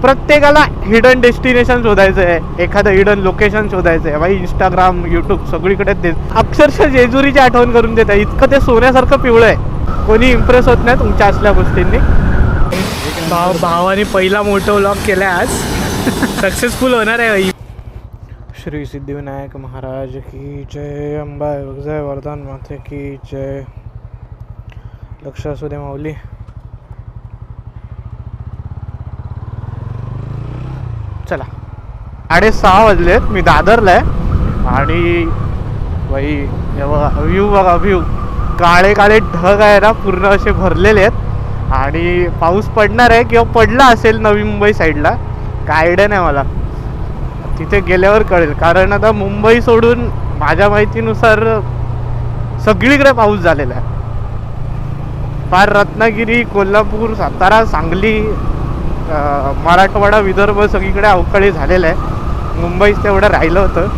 प्रत्येकाला hidden destination शोधायचं आहे, एखादं हिडन लोकेशन शोधायचं आहे. भाई इंस्टाग्राम, यूट्यूब सगळीकडे तेच. अक्षरशः जेजुरीची आठवण करून देत आहे. इतकं ते सोन्यासारखं पिवळं आहे, कोणी इम्प्रेस होत नाही तुमच्या असल्या गोष्टींनी. भावाने पहिला मोठा व्लॉग केला आज. सक्सेसफुल होणार आहे भाई. श्री सिद्धिविनायक महाराज की जय. अंबा जय. वरदान माते की जय. लक्ष असू दे माऊली. चला 6:30 वाजलेत. मी दादरला आहे आणि बाई व्ह्यू बघा, व्ह्यू. काळे काळे ढग आहे ना, पूर्ण असे भरलेले आहेत आणि पाऊस पडणार आहे किंवा पडला असेल नवी मुंबई साईडला, काय आयडिया नाही मला. तिथे गेल्यावर कळेल, कारण आता मुंबई सोडून माझ्या माहितीनुसार सगळीकडे पाऊस झालेला आहे. फार रत्नागिरी, कोल्हापूर, सातारा, सांगली, मराठवाडा, विदर्भ सगळीकडे अवकाळी झालेलं आहे. मुंबईच तेवढं राहिलं होतं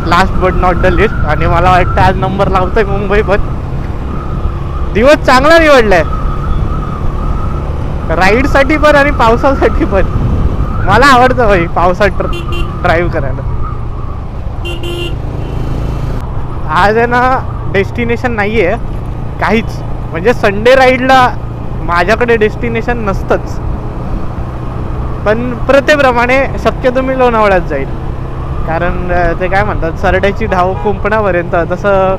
last but not the list. आणि मला वाटतं आज नंबर लावतोय मुंबई. पण दिवस चांगला निवडलाय राईडसाठी पण आणि पावसासाठी पण. मला आवडतं भाई पावसात ड्राईव्ह करायला. आज आहे ना डेस्टिनेशन नाही आहे काहीच. म्हणजे संडे राईडला माझ्याकडे डेस्टिनेशन नसतंच, पण प्रथेप्रमाणे शक्यतो मी लोणावळ्यात जाईल. कारण ते काय म्हणतात, सरड्याची धाव कुंपणापर्यंत, तसं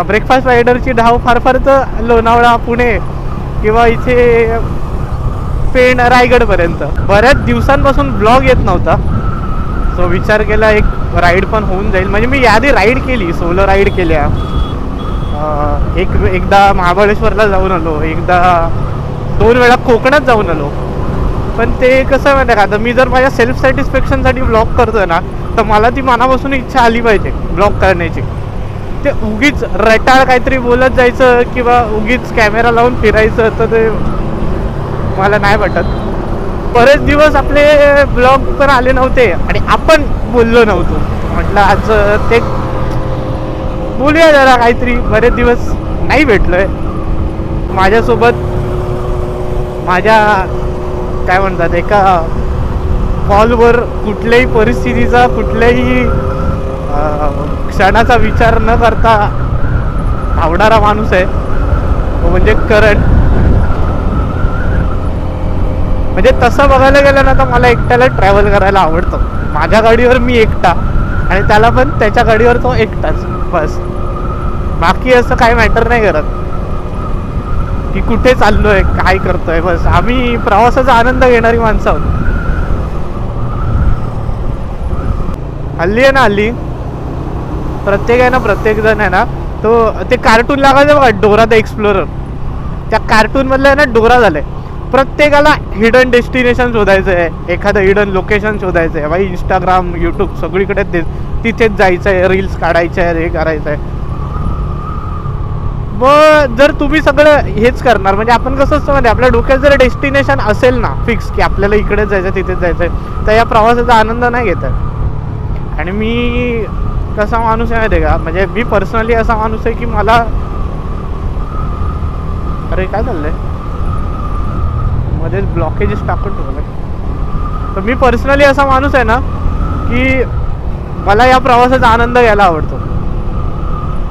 ब्रेकफास्ट रायडरची धाव फार फार तर लोणावळा, पुणे किंवा इथे पेण, रायगडपर्यंत. बऱ्याच दिवसांपासून ब्लॉग येत नव्हता, सो विचार केला एक राईड पण होऊन जाईल. म्हणजे मी याआधी राईड केली, सोलो राईड केल्या. एकदा महाबळेश्वरला जाऊन आलो, एकदा 2 वेळा कोकणात जाऊन आलो. पण ते कसं माहिती आहे का, आता मी जर माझ्या सेल्फ सॅटिस्फॅक्शनसाठी ब्लॉग करतोय ना, तर मला ती मनापासून इच्छा आली पाहिजे ब्लॉग करण्याची. ते उगीच रटाळ काहीतरी बोलत जायचं किंवा उगीच कॅमेरा लावून फिरायचं, तर ते मला नाही वाटत. बरेच दिवस आपले ब्लॉग पण आले नव्हते आणि आपण बोललो नव्हतो. म्हटलं आज ते बोलूया जरा काहीतरी. बरेच दिवस नाही भेटलोय. माझ्यासोबत माझ्या काय म्हणतात, एका कॉलवर कुठल्याही परिस्थितीचा, कुठल्याही क्षणाचा विचार न करता आवडणारा माणूस आहे तो म्हणजे करण. म्हणजे तसं बघायला गेलं ना, तर मला एकट्याला ट्रॅव्हल करायला आवडतं. माझ्या गाडीवर मी एकटा आणि त्याला पण त्याच्या गाडीवर तो एकटाच, बस. बाकी असं काय मॅटर नाही करत की कुठे चाललोय, काय करतोय. बस आम्ही प्रवासाचा आनंद घेणारी माणसं आहोत. हल्ली आहे ना, हल्ली प्रत्येक जण आहे ना, तो ते कार्टून लागायचं बघा, डोरा द एक्सप्लोरर. त्या कार्टून मधलं आहे ना, डोरा झालंय. प्रत्येकाला हिडन डेस्टिनेशन शोधायचं आहे, एखादं हिडन लोकेशन शोधायचं आहे. भाई इंस्टाग्राम, यूट्यूब सगळीकडे तिथेच जायचं आहे, रील्स काढायच्या आहे, हे करायचं आहे. मग जर तुम्ही सगळं हेच करणार, म्हणजे आपण कसं असतं म्हणजे आपल्या डोक्यात जर डेस्टिनेशन असेल ना फिक्स, की आपल्याला इकडेच जायचं, तिथेच जायचं आहे, तर या प्रवासाचा आनंद नाही घेत आहे. आणि मी कसा माणूस आहे माहिती आहे का, म्हणजे मी पर्सनली असा माणूस आहे की मला, अरे काय चाललंय मध्ये ब्लॉकेजेस टाकून ठेवलं. तर मी पर्सनली असा माणूस आहे ना की मला या प्रवासाचा आनंद घ्यायला आवडतो.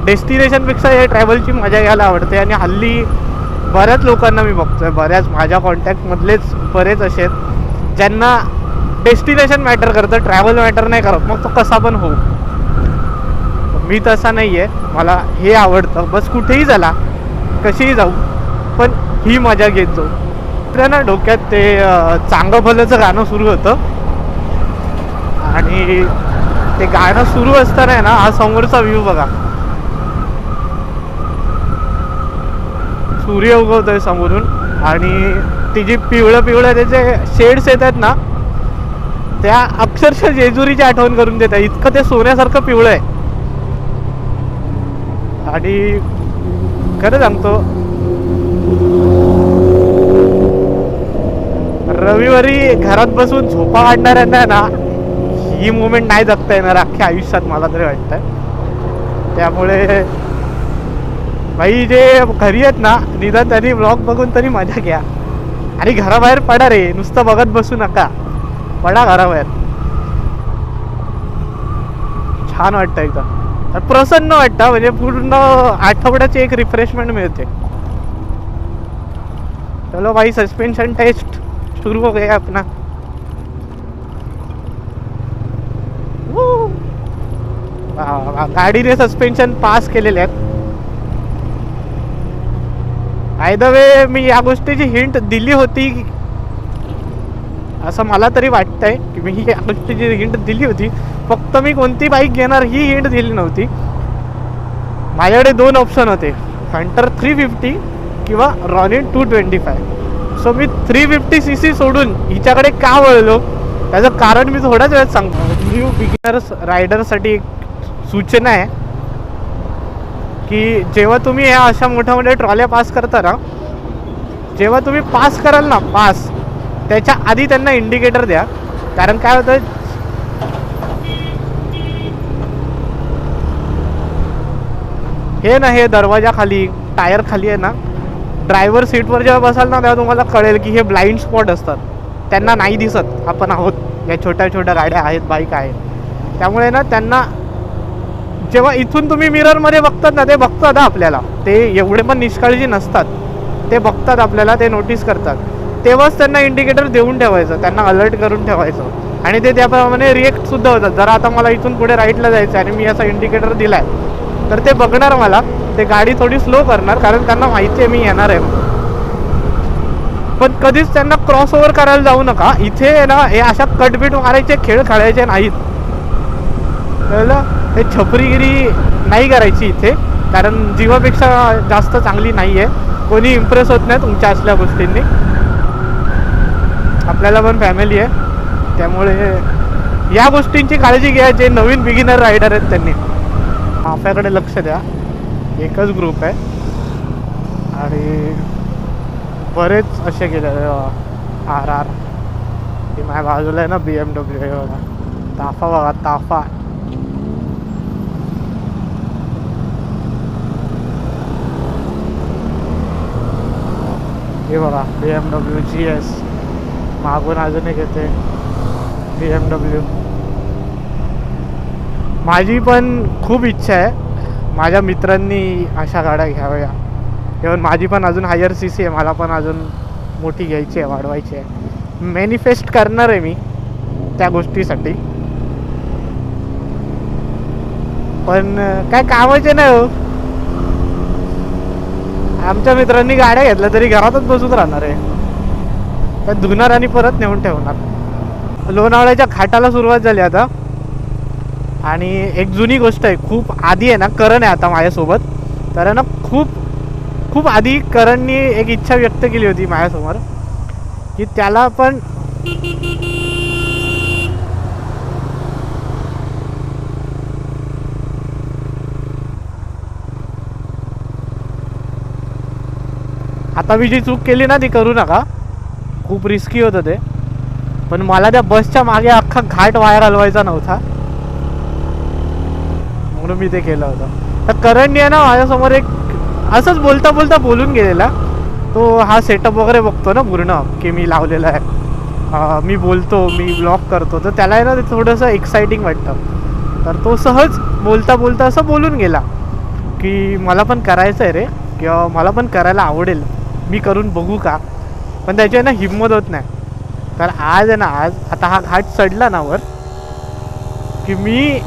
डेस्टिनेशनपेक्षा या ट्रॅव्हलची मजा घ्यायला आवडते. आणि हल्ली बऱ्याच लोकांना मी बघतोय, बऱ्याच माझ्या कॉन्टॅक्टमधलेच बरेच असे आहेत ज्यांना डेस्टिनेशन मॅटर करतं, ट्रॅव्हल मॅटर नाही करत. मग तो कसा पण होऊ. मी तसा नाही आहे, मला हे आवडतं. बस कुठेही झाला, कशीही जाऊ, पण ही मजा घेत जाऊ. तर ना डोक्यात ते चांगलं भलंचं गाणं सुरू होतं आणि ते गाणं सुरू असताना आहे ना, हा समोरचा व्ह्यू बघा. सूर्य उगवतोय समोरून आणि ती जी पिवळं त्याचे शेड्स येत आहेत ना, त्या अक्षरशः जेजुरीची आठवण करून देत आहे. इतकं ते सोन्यासारखं पिवळं आहे. आणि खरं सांगतो, रविवारी घरात बसून झोपा काढणाऱ्यांना ना ही मुवमेंट नाही जगता येणार अख्ख्या आयुष्यात, मला तरी वाटतंय. त्यामुळे भाई जे घरी आहेत ना, निदान त्यांनी ब्लॉग बघून तरी मजा घ्या आणि घराबाहेर पडा रे, नुसतं बघत बसू नका. पडा घराबाहेर. छान वाटतं एकदम, प्रसन्न वाटतं, म्हणजे पूर्ण आठवड्याची एक रिफ्रेशमेंट मिळते. चलो भाई, सस्पेंशन टेस्ट शुरू हो गया अपना. गाडीने सस्पेन्शन पास केलेले आहेत. बाय द वे, मी या गोष्टीची हिंट दिली होती असं मला तरी वाटतंय की मी या गोष्टीची हिंट दिली होती, फक्त मी कोणती बाईक घेणार ही हिंट दिली नव्हती. माझ्याकडे 2 ऑप्शन होते, हंटर 350 किंवा रॉनिन 225. सो मी 350cc सोडून हिच्याकडे का वळलो त्याचं कारण मी थोड्याच वेळात सांगतो. न्यू बिगिनर्स रायडरसाठी एक सूचना आहे की जेव्हा तुम्ही या अशा मोठ्या मोठ्या ट्रॉल्या पास करता ना, जेव्हा तुम्ही पास कराल ना, पास त्याच्या आधी त्यांना इंडिकेटर द्या. कारण काय होतं, हे ना, हे दरवाजा खाली, टायर खाली आहे ना, ड्रायव्हर सीटवर जेव्हा बसाल ना तेव्हा तुम्हाला कळेल की हे ब्लाइंड स्पॉट असतात. त्यांना नाही दिसत आपण आहोत, या छोट्या छोट्या गाड्या आहेत, बाईक आहेत. त्यामुळे ना त्यांना जेव्हा इथून तुम्ही मिररमध्ये बघतात ना, ते बघतात ना आपल्याला, ते एवढे पण निष्काळजी नसतात, ते बघतात आपल्याला, ते नोटीस करतात. तेव्हाच त्यांना इंडिकेटर देऊन ठेवायचं, त्यांना अलर्ट करून ठेवायचं, आणि ते त्याप्रमाणे रिएक्टसुद्धा होतात. जर आता मला इथून पुढे राईटला जायचं आणि मी असा इंडिकेटर दिला आहे तर ते बघणार मला, ते गाडी थोडी स्लो करणार, कारण त्यांना माहिती आहे मी येणार आहे. पण कधीच त्यांना क्रॉस ओव्हर करायला जाऊ नका. इथे ना हे अशा कटबीट मारायचे खेळ खेळायचे नाहीत, कळलं? हे छपरीगिरी नाही करायची इथे, कारण जीवापेक्षा जास्त चांगली नाही आहे. कोणी इम्प्रेस होत नाही तुमच्या असल्या गोष्टींनी. आपल्याला पण फॅमिली आहे, त्यामुळे या गोष्टींची काळजी घ्या. जे नवीन बिगिनर रायडर आहेत त्यांनी आपल्याकडे लक्ष द्या. एकच ग्रुप आहे आणि बरेच असे गेले. RR हे माझ्या बाजूला आहे ना, BMW आहे बघा, ताफा बघा, ताफा. हे बघा BMW GS, मागून अजून एक येते BMW. माझी पण खूप इच्छा आहे माझ्या मित्रांनी अशा गाड्या घ्याव्या. इव्हन माझी पण अजून हायर CC आहे, मला पण अजून मोठी घ्यायची आहे, वाढवायची आहे. मॅनिफेस्ट करणार आहे मी त्या गोष्टीसाठी, पण काय कामाचे नाही हो. आमच्या मित्रांनी गाड्या घेतल्या तरी घरातच बसून राहणार आहे, धुणार आणि परत नेऊन ठेवणार. लोणावळ्याच्या घाटाला सुरुवात झाली आता. आणि एक जुनी गोष्ट आहे, खूप आधी आहे ना, करण आहे आता माझ्यासोबत, तर ना खूप खूप आधी करणनी एक इच्छा व्यक्त केली होती माझ्यासमोर की त्याला पण आता मी जी चूक केली ना ती करू नका. खूप रिस्की होतं ते, पण मला त्या बसच्या मागे अख्खा घाट वाया घालवायचा नव्हता, म्हणून मी ते केलं होतं. तर करणनी आहे ना माझ्यासमोर एक असंच बोलता बोलता बोलून गेलेला. तो हा सेटअप वगैरे बघतो ना पूर्ण की मी लावलेला आहे, मी बोलतो, मी ब्लॉग करतो, तर त्याला आहे ना ते थोडंसं एक्साइटिंग वाटतं. तर तो सहज बोलता बोलता असं बोलून गेला की मला पण करायचं आहे रे, किंवा मला पण करायला आवडेल, मी करून बघू का. पण त्याची आहे ना हिंमत होत नाही. तर आज आहे ना, आज आता हा घाट चढला ना वर की मी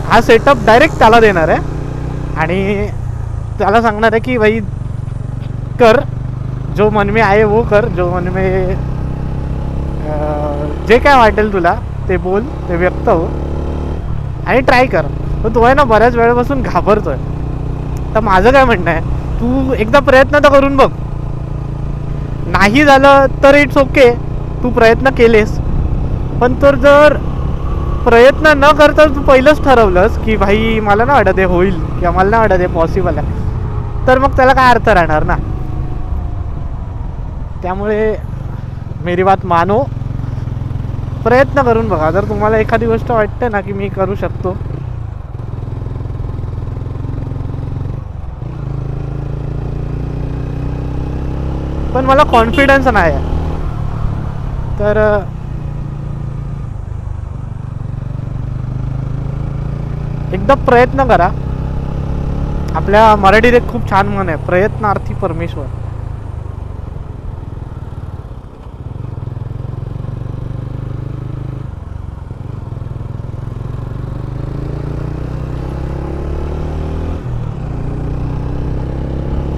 हा सेटअप डायरेक्ट त्याला देणार आहे आणि त्याला सांगणार आहे की भाई कर, जो मन में आए वो कर, जो मन में जे काय वाटेल तुला ते बोल, ते व्यक्त हो आणि ट्राय कर. तर तो आहे ना बऱ्याच वेळेपासून घाबरतोय. तर माझं काय म्हणणं आहे, तू एकदा प्रयत्न तर करून बघ. नाही झालं तर इट्स ओके, तू प्रयत्न केलेस. पण तर जर प्रयत्न न करता तू पहिलंच ठरवलंस की भाई मला ना वाटत हे होईल किंवा मला ना वाटत हे पॉसिबल आहे, तर मग त्याला काय अर्थ राहणार ना. त्यामुळे मेरी बात मानो, प्रयत्न करून बघा. जर तुम्हाला एखादी गोष्ट वाटते ना की मी करू शकतो, पण मला कॉन्फिडन्स नाही आहे, तर एकदा प्रयत्न करा. आपल्या मराठीत एक खूप छान म्हण आहे, प्रयत्नार्थी परमेश्वर.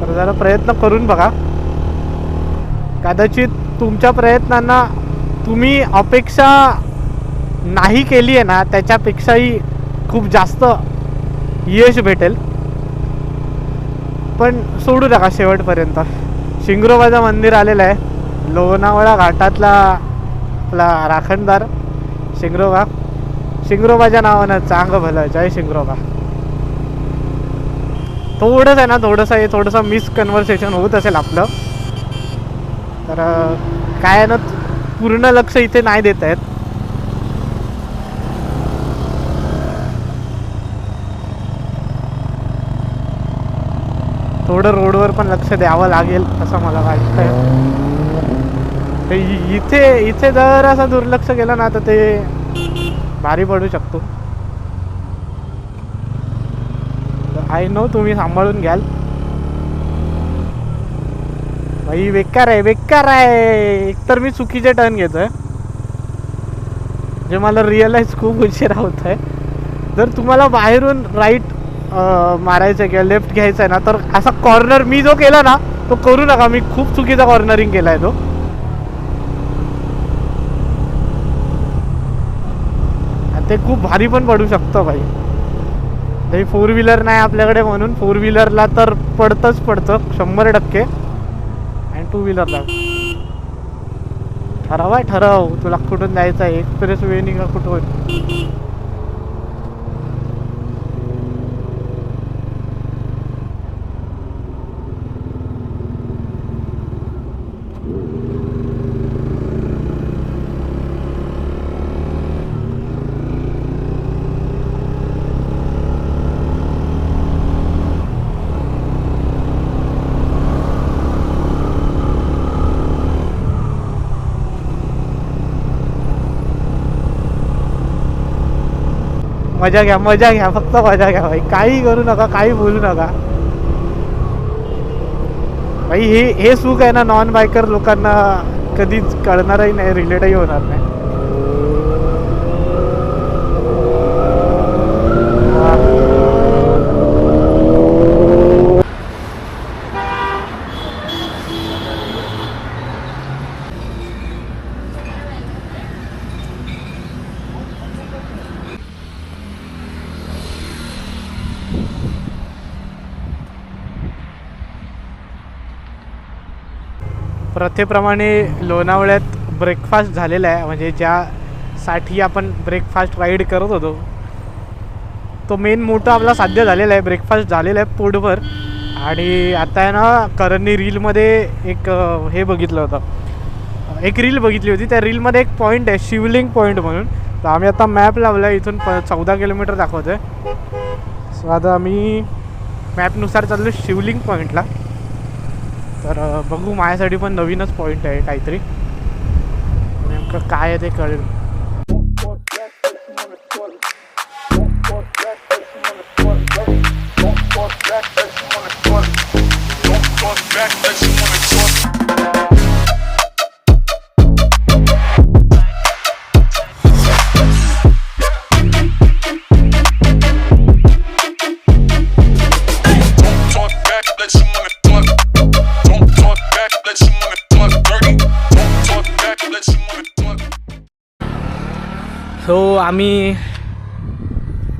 तर जरा प्रयत्न करून बघा. कदाचित तुमच्या प्रयत्नांना तुम्ही अपेक्षा नाही केली आहे ना, त्याच्यापेक्षाही खूप जास्त यश भेटेल. पण सोडू नका शेवटपर्यंत. शिंगरोबाचं मंदिर आलेलं आहे, लोणावळा घाटातला आपला राखणदार शिंगरोबा. शिंगरोबाच्या नावानं चांग भलं, जय शिंगरोबा. थोडंसं आहे ना, थोडंसं मिसकन्व्हर्सेशन होत असेल आपलं. तर काय आहे ना, पूर्ण लक्ष इथे नाही देत आहेत. थोडं रोडवर पण लक्ष द्यावं लागेल असं मला वाटतंय. इथे जर असं दुर्लक्ष केलं ना तर ते भारी पडू शकतो. आय नो तुम्ही सांभाळून घ्याल. भाई बेकार आहे. एकतर मी चुकीचे टर्न घेतोय, जे मला रिअलाइज खूप उशीर होत आहे. जर तुम्हाला बाहेरून राईट मारायचं किंवा लेफ्ट घ्यायचं आहे ना, तर असा कॉर्नर मी जो केला ना तो करू नका. मी खूप चुकीचा कॉर्नरिंग केला आहे तो. ते खूप भारी पण पडू शकतं भाई. ते 4 व्हीलर नाही आपल्याकडे म्हणून 4 व्हीलरला तर पडतं 100%. आणि 2 व्हीलरला ठरव तुला कुठून जायचं आहे, एक्सप्रेस वेनी का कुठून. मजा घ्या, फक्त मजा घ्या भाई. काही करू नका, काही बोलू नका भाई. हे सुख आहे ना, नॉन बायकर लोकांना कधीच कळणारही नाही, रिलेटही होणार नाही. प्रथेप्रमाणे लोणावळ्यात ब्रेकफास्ट झालेला आहे. म्हणजे ज्यासाठी आपण ब्रेकफास्ट राईड करत होतो तो मेन मोठा आपला साध्य झालेला आहे. ब्रेकफास्ट झालेला आहे पोटभर. आणि आता आहे ना, करणनी रीलमध्ये एक हे बघितलं होतं, एक रील बघितली होती. त्या रीलमध्ये एक पॉईंट आहे शिवलिंग पॉईंट म्हणून. तर आम्ही आता मॅप लावला आहे, इथून 14 किलोमीटर दाखवतो आहे. सो आता आम्ही मॅपनुसार चाललो शिवलिंग पॉईंटला. तर बघू, माझ्यासाठी पण नवीनच पॉईंट आहे काहीतरी, नेमकं काय आहे ते कळेल. सो आम्ही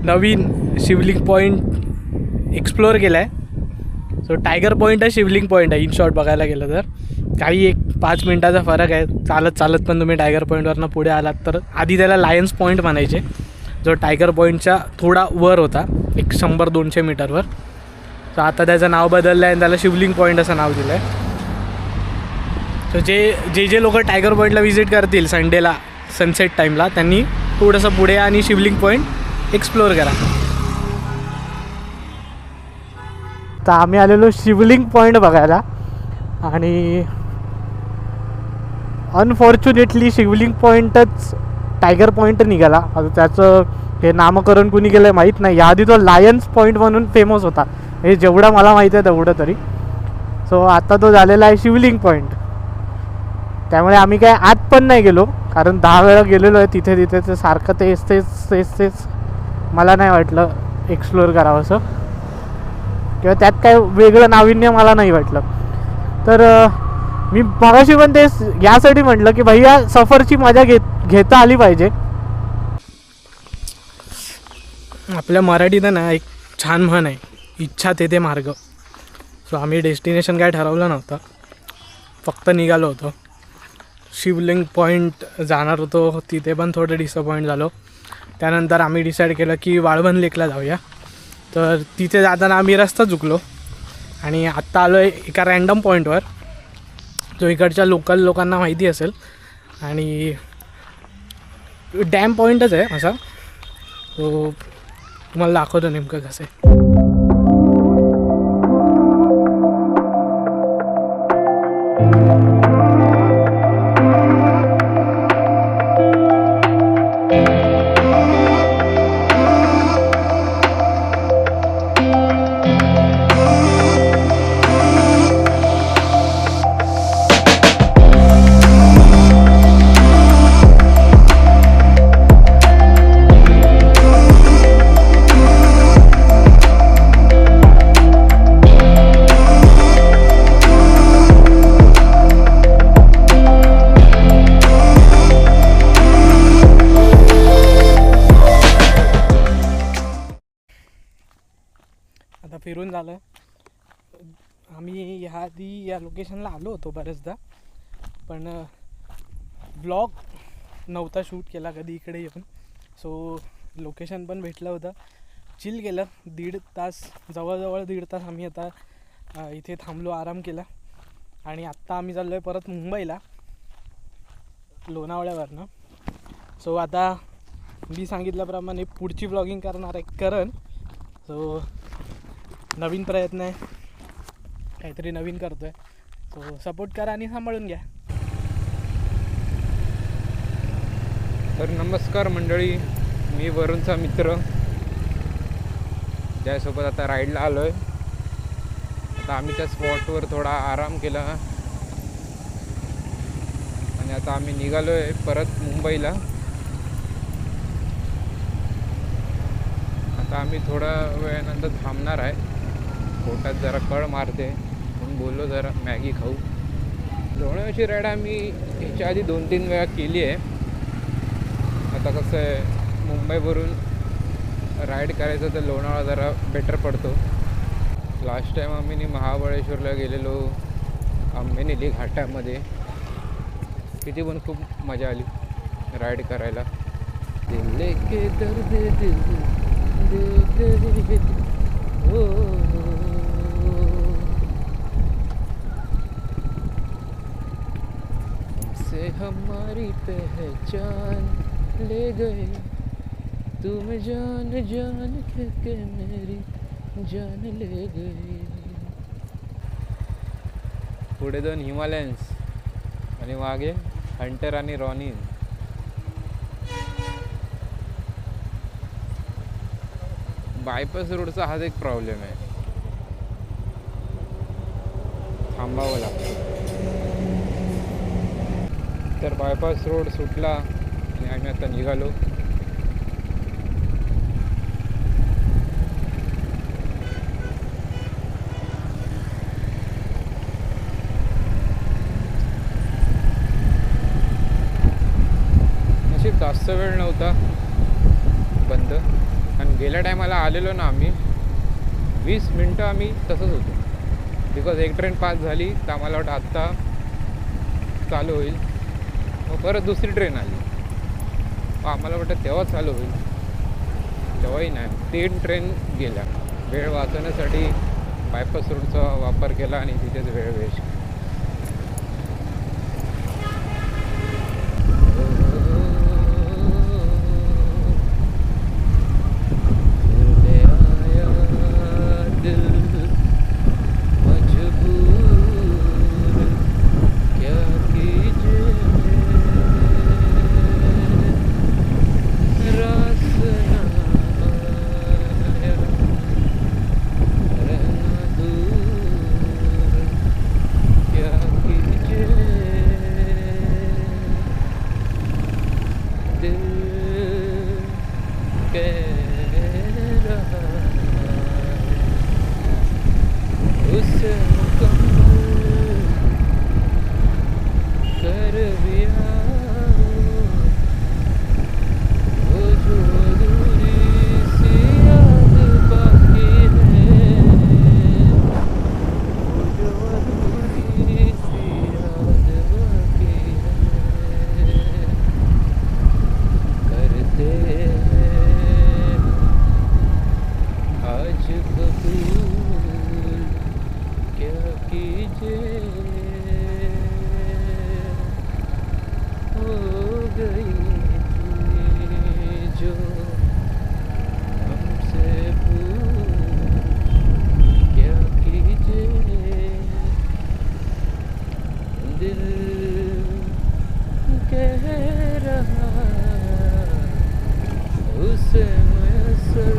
नवीन शिवलिंग पॉईंट एक्सप्लोअर केला आहे. सो टायगर पॉईंट आहे, शिवलिंग पॉईंट आहे. इन शॉर्ट बघायला गेलं तर काही एक 5 मिनटाचा फरक आहे. चालत पण तुम्ही टायगर पॉईंटवरनं पुढे आलात तर आधी त्याला लायन्स पॉईंट म्हणायचे, जो टायगर पॉईंटच्या थोडा वर होता, एक 100-200 मीटरवर. तर आता त्याचं नाव बदललं आहे आणि त्याला शिवलिंग पॉईंट असं नाव दिलं आहे. तर जे लोक टायगर पॉईंटला व्हिजिट करतील संडेला सनसेट टाईमला, त्यांनी थोडंसं पुढे आणि शिवलिंग पॉईंट एक्सप्लोअर करा. तर आम्ही आलेलो शिवलिंग पॉईंट बघायला. आणि अनफॉर्च्युनेटली शिवलिंग पॉईंटच टायगर पॉईंट निघाला. आता त्याचं हे नामकरण कुणी केलं माहीत नाही. याआधी तो लायन्स पॉईंट म्हणून फेमस होता, हे जेवढं मला माहिती आहे तेवढं तरी. सो आता तो झालेला आहे शिवलिंग पॉईंट. त्यामुळे आम्ही काय आत पण नाही गेलो, कारण 10 वेळा गेलेलो आहे तिथे तिथे. ते सारखं तेच मला नाही वाटलं एक्सप्लोअर करावं असं, किंवा त्यात काय वेगळं नाविन्य मला नाही वाटलं. तर मी मगाशी पण ते यासाठी म्हटलं की भैया सफरची मजा घेता आली पाहिजे. आपल्या मराठीत ना एक छान म्हण आहे, इच्छा तेथे मार्ग. सो आम्ही डेस्टिनेशन काय ठरवलं नव्हतं, फक्त निघालो होतो. शिवलिंग पॉईंट जाणार होतो, तिथे पण थोडं डिसअपॉईंट झालो. त्यानंतर आम्ही डिसाईड केलं की वाळवण लेकला जाऊया. तर तिथे जाताना आम्ही रस्ता चुकलो आणि आत्ता आलो आहे एका रँडम पॉईंटवर, जो इकडच्या लोकल लोकांना माहिती असेल. आणि डॅम पॉईंटच आहे असा. तो तुम्हाला दाखवतो नेमकं कसं आहे. आता फिरून झालं. आम्ही ह्याआधी या लोकेशनला आलो होतो बऱ्याचदा, पण ब्लॉग नव्हता शूट केला कधी इकडे येऊन. सो लोकेशन पण भेटलं होतं, चिल केलं. 1.5 तास, जवळजवळ 1.5 तास आम्ही आता इथे थांबलो, आराम केला. आणि आत्ता आम्ही चाललो आहे परत मुंबईला, लोणावळ्यावरनं. सो आता मी सांगितल्याप्रमाणे पुढची ब्लॉगिंग करणार आहे करण. सो नवीन प्रयत्न आहे, काहीतरी नवीन करतो आहे. सो सपोर्ट करा आणि सांभाळून घ्या. तर नमस्कार मंडळी, मी वरुणचा मित्र, ज्यासोबत आता राईडला आलो आहे. आता आम्ही त्या स्पॉटवर थोडा आराम केला आणि आता आम्ही निघालो आहे परत मुंबईला. आता आम्ही थोड्या वेळानंतर थांबणार आहे. पोटात जरा कळ मारते म्हणून बोललो जरा मॅगी खाऊ. लोणावळ्याची राईड आम्ही ह्याच्या आधी 2-3 वेळा केली आहे. आता कसं आहे, मुंबईवरून राईड करायचं तर लोणावळा जरा बेटर पडतो. लास्ट टाईम आम्ही महाबळेश्वरला गेलेलो आंबेनेली घाटामध्ये, तिथे पण खूप मजा आली राईड करायला. दिल के दर्द दिल हमसे हमारी पहचान ले गए तुम जान जान के मेरी जान ले गए. पुढे 2 हिमालयन्स आणि मागे हंटर आणि रॉनिन. बायपास रोडचा हाच एक प्रॉब्लेम आहे, थांबावं लागतं. तर बायपास रोड सुटला आणि आम्ही आता निघालो. नशीब जास्त वेळ नव्हता बंद, आणि गेल्या टायमाला आलेलो ना आम्ही 20 मिनटं आम्ही तसंच होतो. बिकॉज एक ट्रेन पास झाली तर आम्हाला वाटतं आत्ता चालू होईल, मग परत दुसरी ट्रेन आली, आम्हाला वाटतं तेव्हा चालू होईल, तेव्हाही नाही. 3 ट्रेन गेल्या. वेळ वाचवण्यासाठी बायपास रोडचा वापर केला आणि तिथेच वेळ वेस्ट. दिल कह रहा उसे मुकम्मल कर दिया वो जो अधूरी सी याद बाकी है वो जो अधूरी सी याद बाकी है करते हैं आज कबूल क्या कीजिए हो गई थी जो हमसे भूल क्या कीजिए दिल कह रहा उसे मैसर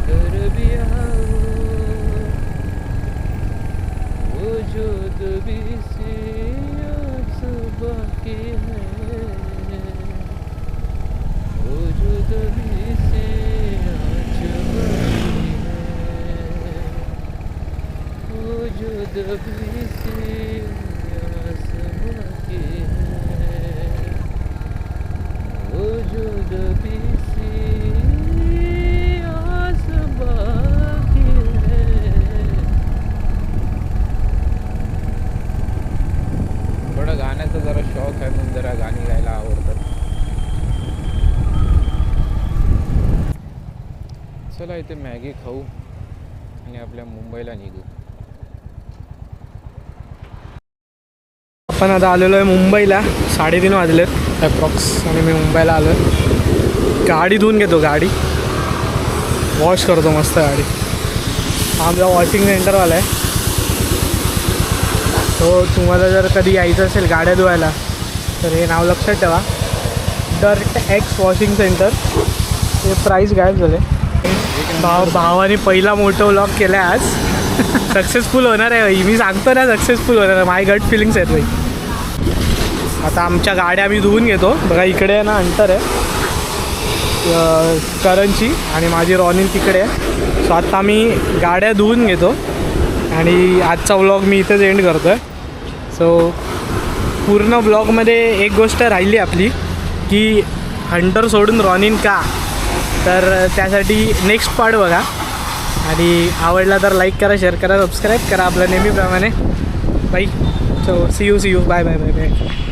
कर दिया वो जो दबी सी आस बाकी है वो जो दबी सी आस बाकी है वो जो दबी सी आस बाकी है वो जो दबी सी आस बाकी है थोडं गाण्याचा जरा शौक आहे म्हणून जरा गाणी गायला आवडतात चला इथे मॅगी खाऊ आणि आपल्या मुंबईला निघू आपण आता आलेलो आहे मुंबईला 3:30 वाजलेत अप्रॉक्स आणि मी मुंबईला आलो आहे गाडी धुवून घेतो गाडी वॉश करतो मस्त गाडी हा आमचा वॉशिंग सेंटरवाला आहे तो तुम्हाला जर कधी यायचं असेल गाड्या धुवायला तर हे नाव लक्षात ठेवा डर्ट एक्स वॉशिंग सेंटर हे प्राईस गायब झाले भावाने पहिला मोठं व्लॉग केला आहे आज सक्सेसफुल होणार आहे भाई मी सांगतो ना सक्सेसफुल होणार आहे माय गट फिलिंग्स आहेत भाई आता आमच्या गाड्या आम्ही धुवून घेतो बघा इकडे आहे ना अंतर आहे करणची आणि माझी रॉनिन तिकडे आहे सो आता आम्ही गाड्या धुवून घेतो आणि आजचा व्लॉग मी इथेच एंड करतो आहे सो पूर्ण ब्लॉगमध्ये एक गोष्ट राहिली आपली की हंटर सोडून रॉनिन का तर त्यासाठी नेक्स्ट पार्ट बघा आणि आवडला तर लाईक करा शेअर करा सबस्क्राईब करा आपलं नेहमीप्रमाणे बाई so see you bye bye bye bye